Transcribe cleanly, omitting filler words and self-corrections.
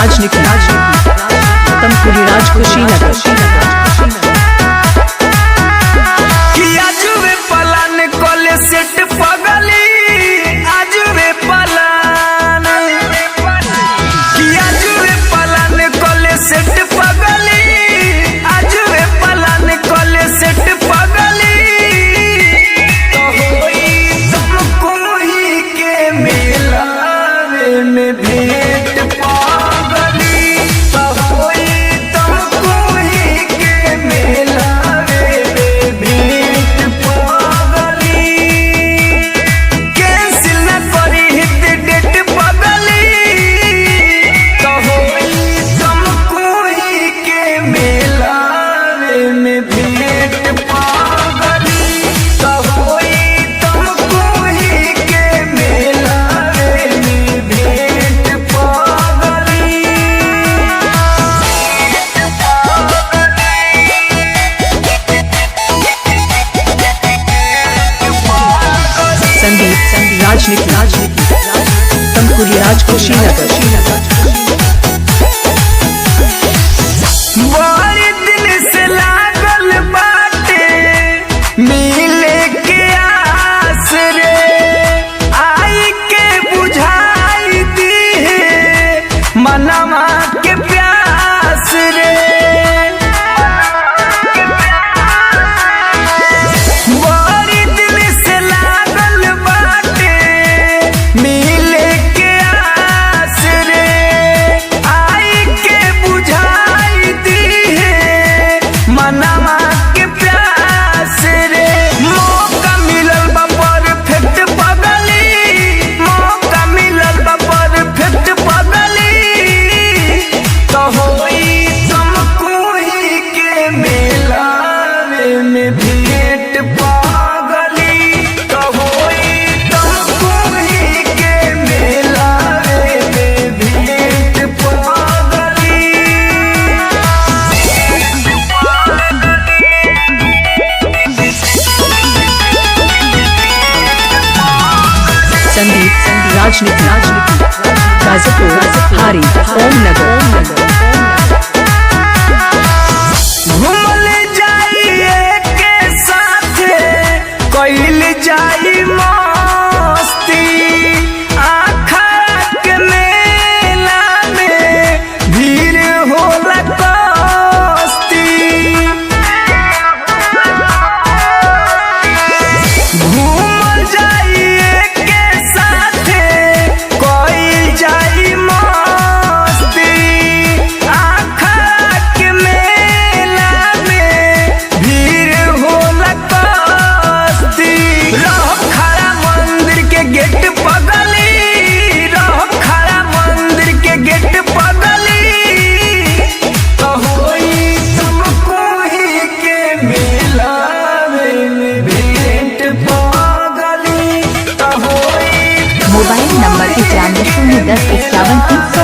राजनीति तमकुरी राजकुशीनगर राजनीति तमकुरी राजकुशीनगर मनवा के प्यास रे बड़ी दिल से लागल बाटे मिले के आस रे आई के बुझाई दी है मनवा के प्यास रे मौका मिलल बा परफेक्ट पगली मौका मिलल बा परफेक्ट पगली भेंट पागली कहोई तमकुही के मेलावे में भेंट पागली संदीप राजनीति गाजीपुर हारी ओमनगर कैल जाई मस्ती आखा के मेला में भीड़ होला कस्ती घूम जाइए के साथे कैल जाई मस्ती आखा के मेला में भीड़ होला गेट पगली रहो खड़ा मंदिर के गेट पगली कहोई तमकुही के मेला में भेंट पगली कहोई। Mobile number 95 010 51 300